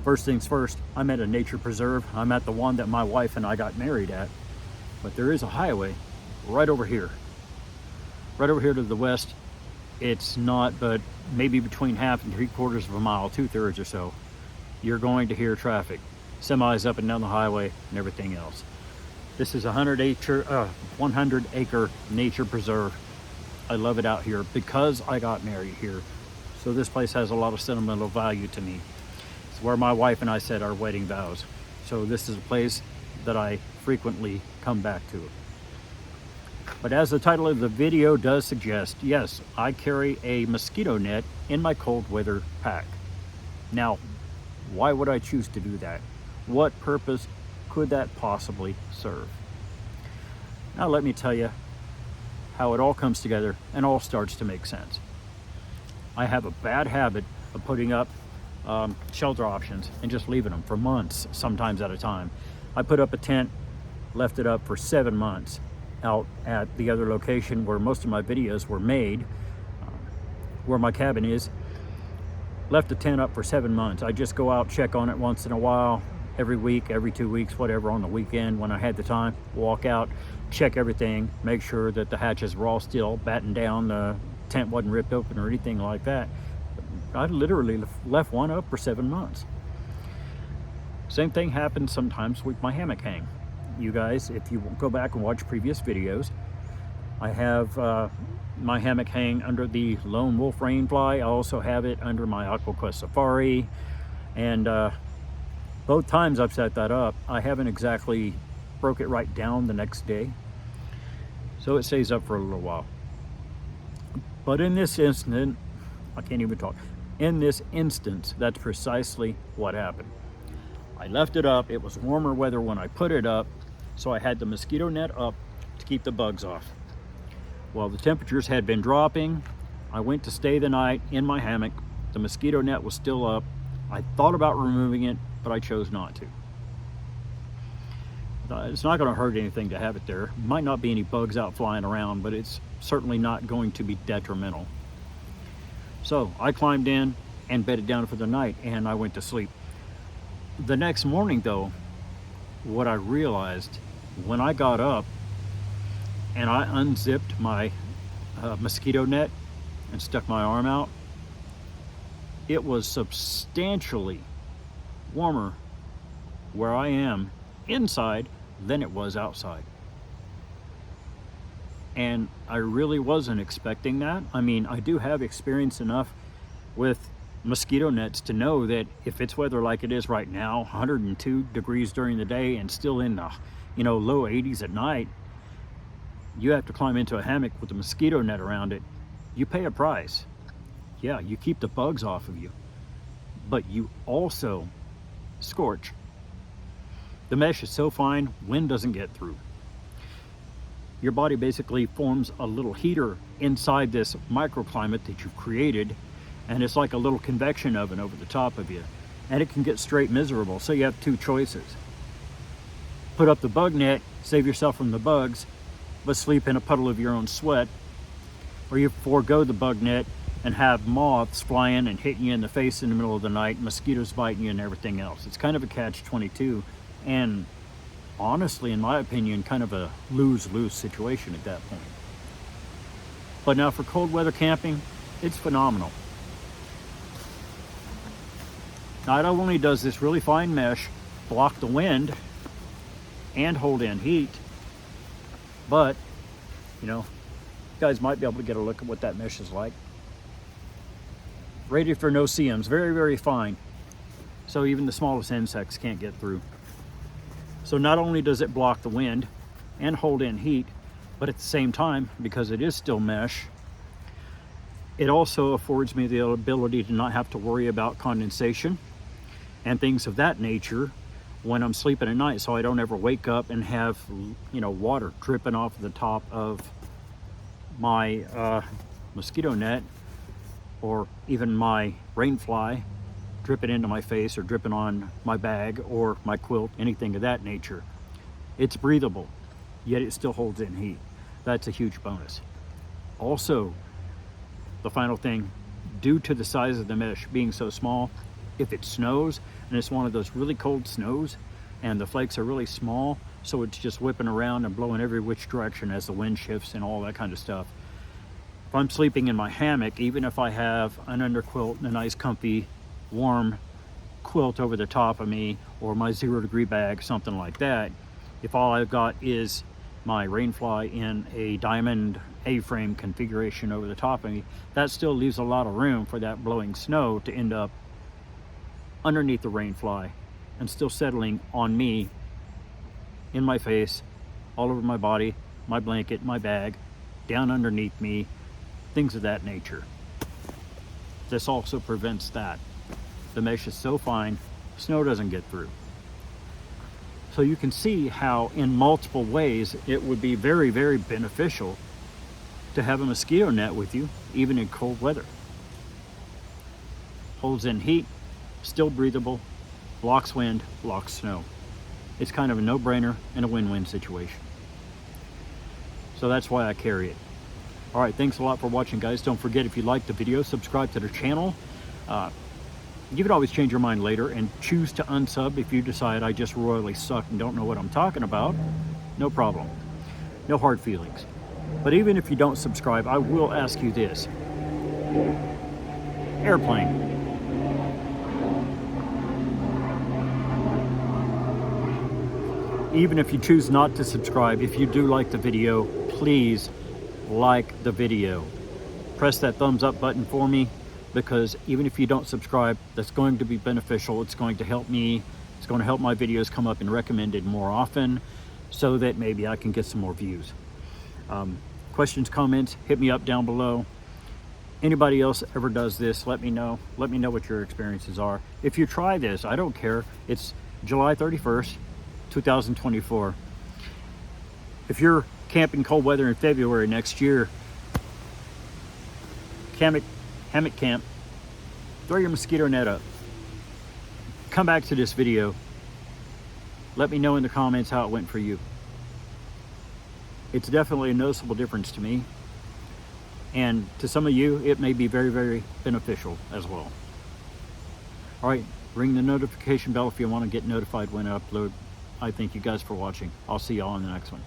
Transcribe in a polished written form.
First things first, I'm at a nature preserve. I'm at the one that my wife and I got married at. But there is a highway right over here. Right over here to the west. It's not, but maybe between half and 3/4 of a mile, 2/3 or so, you're going to hear traffic. Semis up and down the highway and everything else. This is a 100-acre nature preserve. I love it out here because I got married here. So this place has a lot of sentimental value to me. It's where my wife and I said our wedding vows. So this is a place that I frequently come back to. But as the title of the video does suggest, yes, I carry a mosquito net in my cold weather pack. Now, why would I choose to do that? What purpose could that possibly serve? Now let me tell you how it all comes together and all starts to make sense. I have a bad habit of putting up shelter options and just leaving them for months, sometimes at a time. I put up a tent, left it up for 7 months out at the other location where most of my videos were made, where my cabin is. Left the tent up for 7 months. I just go out, check on it once in a while, every week, every 2 weeks, whatever, on the weekend when I had the time. Walk out, check everything, make sure that the hatches were all still battened down, the tent wasn't ripped open or anything like that. I literally left one up for 7 months. Same thing happens sometimes with my hammock hang. You guys, if you go back and watch previous videos, I have my hammock hang under the Lone Wolf Rainfly. I also have it under my AquaQuest Safari. And both times I've set that up, I haven't exactly broke it right down the next day. So it stays up for a little while. But in this instant, I can't even talk. In this instance, that's precisely what happened. I left it up. It was warmer weather when I put it up, so I had the mosquito net up to keep the bugs off. Well, the temperatures had been dropping. I went to stay the night in my hammock. The mosquito net was still up. I thought about removing it, but I chose not to. It's not going to hurt anything to have it there. Might not be any bugs out flying around, but it's certainly not going to be detrimental. So I climbed in and bedded down for the night, and I went to sleep. The next morning, though, what I realized when I got up and I unzipped my mosquito net and stuck my arm out, it was substantially warmer where I am inside than it was outside. And I really wasn't expecting that. I mean, I do have experience enough with mosquito nets to know that if it's weather like it is right now, 102 degrees during the day and still in the low 80s at night, you have to climb into a hammock with a mosquito net around it. You pay a price. Yeah, you keep the bugs off of you, but you also scorch. The mesh is so fine, wind doesn't get through. Your body basically forms a little heater inside this microclimate that you've created, and it's like a little convection oven over the top of you, and it can get straight miserable. So you have two choices. Put up the bug net, save yourself from the bugs, but sleep in a puddle of your own sweat, or you forego the bug net and have moths flying and hitting you in the face in the middle of the night, mosquitoes biting you and everything else. It's kind of a catch-22, and honestly, in my opinion, kind of a lose-lose situation at that point. But now for cold weather camping, it's phenomenal. Not only does this really fine mesh block the wind and hold in heat, but, you guys might be able to get a look at what that mesh is like. Rated for no CMs, very, very fine. So even the smallest insects can't get through. So not only does it block the wind and hold in heat, but at the same time, because it is still mesh, it also affords me the ability to not have to worry about condensation and things of that nature when I'm sleeping at night, so I don't ever wake up and have water dripping off the top of my mosquito net, or even my rain fly dripping into my face or dripping on my bag or my quilt, anything of that nature. It's breathable, yet it still holds in heat. That's a huge bonus. Also, the final thing, due to the size of the mesh being so small, if it snows and it's one of those really cold snows and the flakes are really small, so it's just whipping around and blowing every which direction as the wind shifts and all that kind of stuff. If I'm sleeping in my hammock, even if I have an underquilt and a nice comfy warm quilt over the top of me, or my 0-degree bag, something like that, if all I've got is my rainfly in a diamond A-frame configuration over the top of me, that still leaves a lot of room for that blowing snow to end up underneath the rainfly and still settling on me, in my face, all over my body, my blanket, my bag, down underneath me, things of that nature. This also prevents that. The mesh is so fine, snow doesn't get through. So you can see how in multiple ways it would be very, very beneficial to have a mosquito net with you, even in cold weather. Holds in heat, still breathable, blocks wind, blocks snow. It's kind of a no-brainer and a win-win situation. So that's why I carry it. All right, thanks a lot for watching, guys. Don't forget, if you liked the video, subscribe to the channel. You could always change your mind later and choose to unsub if you decide I just royally suck and don't know what I'm talking about. No problem. No hard feelings. But even if you don't subscribe, I will ask you this. Airplane. Even if you choose not to subscribe, if you do like the video, please like the video. Press that thumbs up button for me, because even if you don't subscribe, that's going to be beneficial. It's going to help me. It's going to help my videos come up and recommended more often, so that maybe I can get some more views. Questions, comments, hit me up down below. Anybody else ever does this, let me know. Let me know what your experiences are. If you try this, I don't care. It's July 31st, 2024. If you're camping cold weather in February next year, hammock camp, throw your mosquito net up. Come back to this video. Let me know in the comments how it went for you. It's definitely a noticeable difference to me. And to some of you, it may be very, very beneficial as well. All right, ring the notification bell if you want to get notified when I upload. I thank you guys for watching. I'll see y'all in the next one.